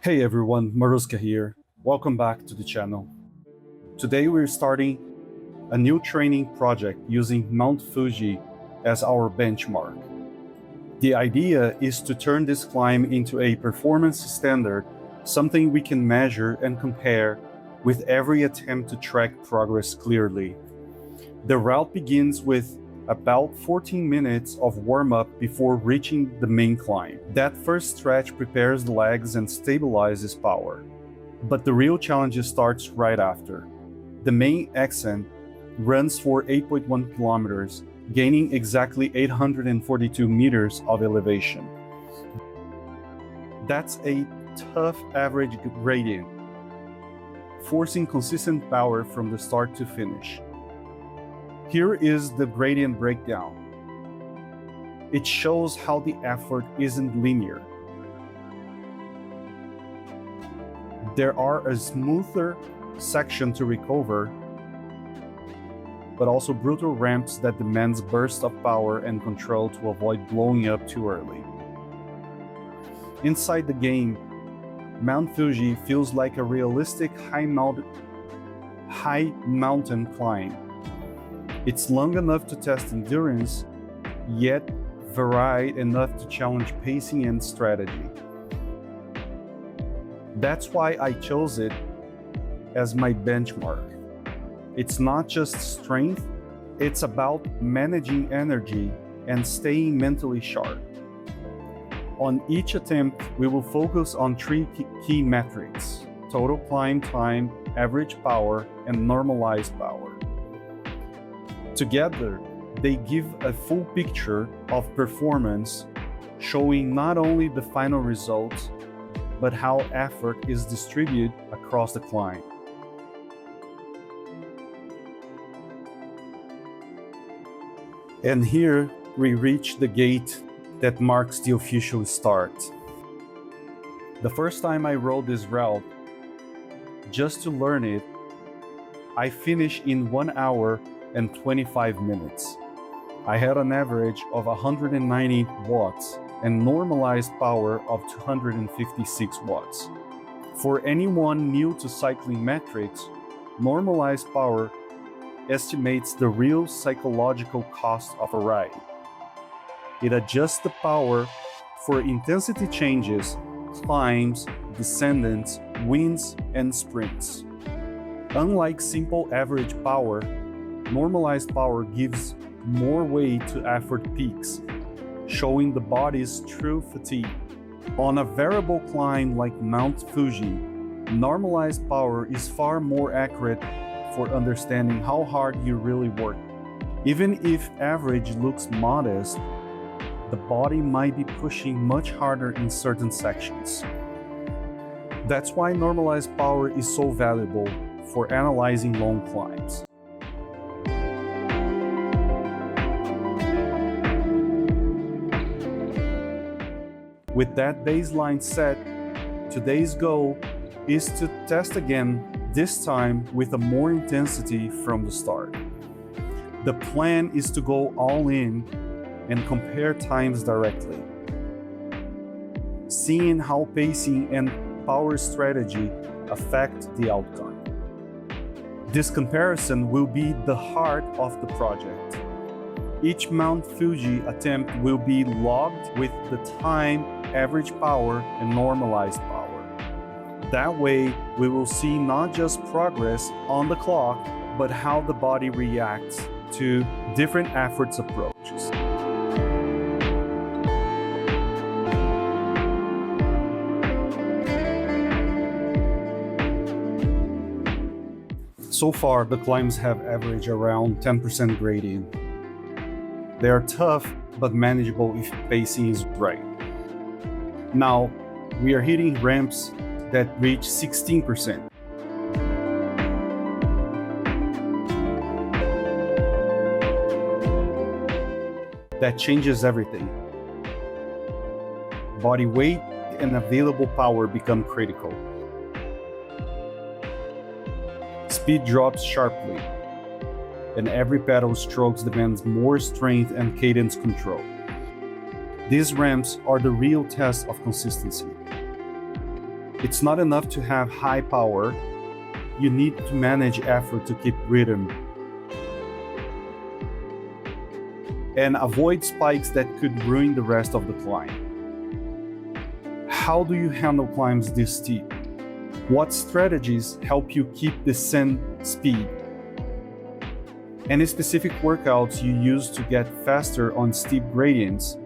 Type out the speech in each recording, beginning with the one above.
Hey everyone, Maruska here. Welcome back to the channel. Today we're starting a new training project using Mount Fuji as our benchmark. The idea is to turn this climb into a performance standard, something we can measure and compare with every attempt to track progress clearly. The route begins with about 14 minutes of warm-up before reaching the main climb. That first stretch prepares the legs and stabilizes power. But the real challenge starts right after. The main ascent runs for 8.1 kilometers, gaining exactly 842 meters of elevation. That's a tough average gradient, forcing consistent power from the start to finish. Here is the gradient breakdown. It shows how the effort isn't linear. There are a smoother section to recover, but also brutal ramps that demands bursts of power and control to avoid blowing up too early. Inside the game, Mount Fuji feels like a realistic high mountain climb. It's long enough to test endurance, yet varied enough to challenge pacing and strategy. That's why I chose it as my benchmark. It's not just strength, it's about managing energy and staying mentally sharp. On each attempt, we will focus on three key metrics: total climb time, average power, and normalized power. Together, they give a full picture of performance, showing not only the final results, but how effort is distributed across the climb. And here we reach the gate that marks the official start. The first time I rode this route, just to learn it, I finished in 1 hour and 25 minutes. I had an average of 190 watts and normalized power of 256 watts. For anyone new to cycling metrics, normalized power estimates the real psychological cost of a ride. It adjusts the power for intensity changes, climbs, descents, winds, and sprints. Unlike simple average power, normalized power gives more weight to effort peaks, showing the body's true fatigue. On a variable climb like Mount Fuji, normalized power is far more accurate for understanding how hard you really work. Even if average looks modest, the body might be pushing much harder in certain sections. That's why normalized power is so valuable for analyzing long climbs. With that baseline set, today's goal is to test again, this time with more intensity from the start. The plan is to go all in and compare times directly, seeing how pacing and power strategy affect the outcome. This comparison will be the heart of the project. Each Mount Fuji attempt will be logged with the time, average power, and normalized power. That way, we will see not just progress on the clock, but how the body reacts to different efforts approaches. So far, the climbs have averaged around 10% gradient. They are tough, but manageable if pacing is right. Now, we are hitting ramps that reach 16%. That changes everything. Body weight and available power become critical. Speed drops sharply, and every pedal stroke demands more strength and cadence control. These ramps are the real test of consistency. It's not enough to have high power. You need to manage effort to keep rhythm and avoid spikes that could ruin the rest of the climb. How do you handle climbs this steep? What strategies help you keep descent speed? Any specific workouts you use to get faster on steep gradients?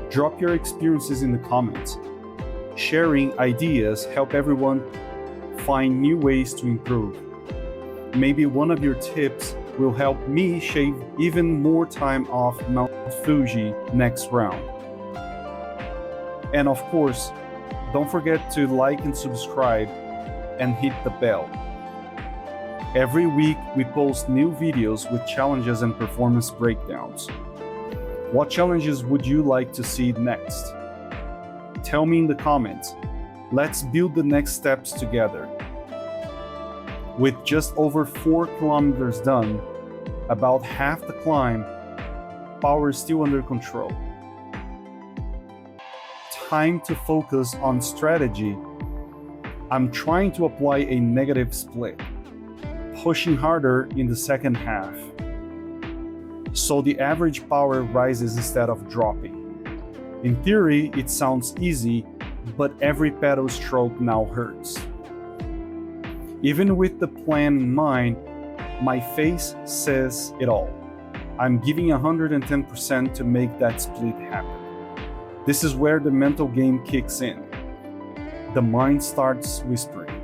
Drop your experiences in the comments. Sharing ideas help everyone find new ways to improve. Maybe one of your tips will help me shave even more time off Mount Fuji next round. And of course, don't forget to like and subscribe and hit the bell. Every week we post new videos with challenges and performance breakdowns. What challenges would you like to see next? Tell me in the comments. Let's build the next steps together. With just over 4 kilometers done, about half the climb, power is still under control. Time to focus on strategy. I'm trying to apply a negative split, pushing harder in the second half, so the average power rises instead of dropping. In theory, it sounds easy, but every pedal stroke now hurts. Even with the plan in mind, my face says it all. I'm giving 110% to make that split happen. This is where the mental game kicks in. The mind starts whispering,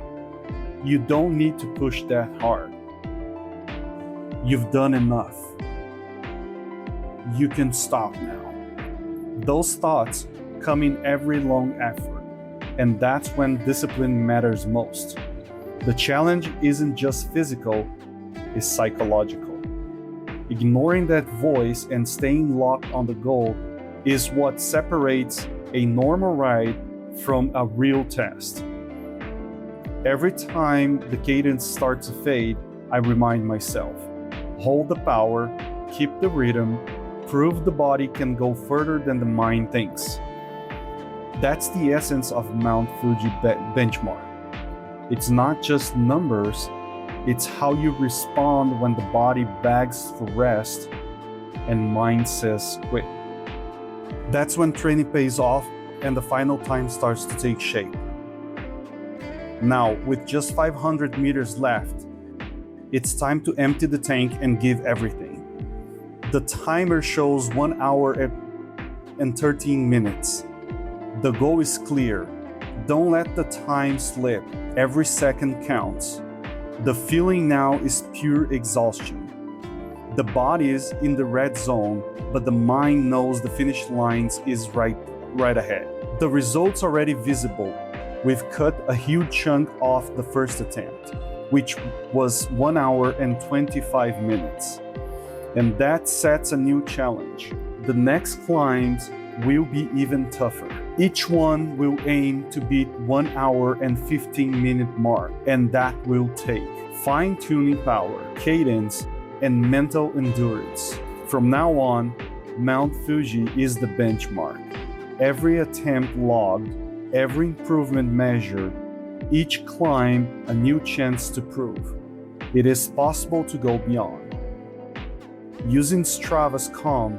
you don't need to push that hard. You've done enough. You can stop now. Those thoughts come in every long effort, and that's when discipline matters most. The challenge isn't just physical, it's psychological. Ignoring that voice and staying locked on the goal is what separates a normal ride from a real test. Every time the cadence starts to fade, I remind myself, hold the power, keep the rhythm, prove the body can go further than the mind thinks. That's the essence of Mount Fuji benchmark. It's not just numbers, it's how you respond when the body begs for rest and mind says quit. That's when training pays off and the final time starts to take shape. Now, with just 500 meters left, it's time to empty the tank and give everything. The timer shows 1 hour and 13 minutes. The goal is clear. Don't let the time slip. Every second counts. The feeling now is pure exhaustion. The body is in the red zone, but the mind knows the finish line is right ahead. The results already visible. We've cut a huge chunk off the first attempt, which was 1 hour and 25 minutes. And that sets a new challenge. The next climbs will be even tougher. Each one will aim to beat 1 hour and 15-minute mark, and that will take fine-tuning power, cadence, and mental endurance. From now on, Mount Fuji is the benchmark. Every attempt logged, every improvement measured, each climb a new chance to prove it is possible to go beyond. Using Strava's COM,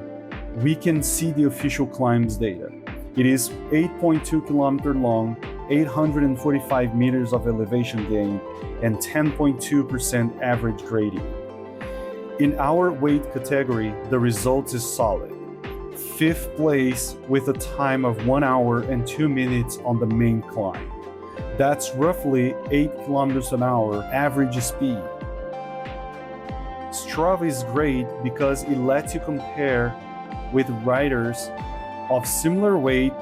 we can see the official climbs data. It is 8.2 km long, 845 meters of elevation gain, and 10.2% average gradient. In our weight category, the result is solid. 5th place with a time of 1 hour and 2 minutes on the main climb. That's roughly 8 kilometers an hour average speed. Strava is great because it lets you compare with riders of similar weight,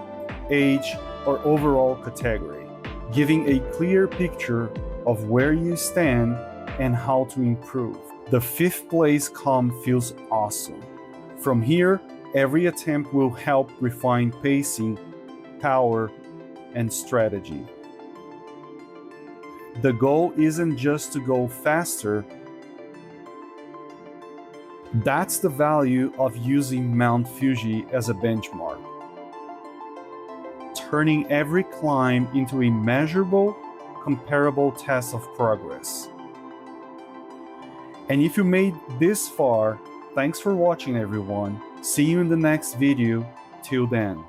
age, or overall category, giving a clear picture of where you stand and how to improve. The 5th place COM feels awesome. From here, every attempt will help refine pacing, power, and strategy. The goal isn't just to go faster. That's the value of using Mount Fuji as a benchmark, turning every climb into a measurable, comparable test of progress. And if you made this far, thanks for watching, everyone. See you in the next video. Till then.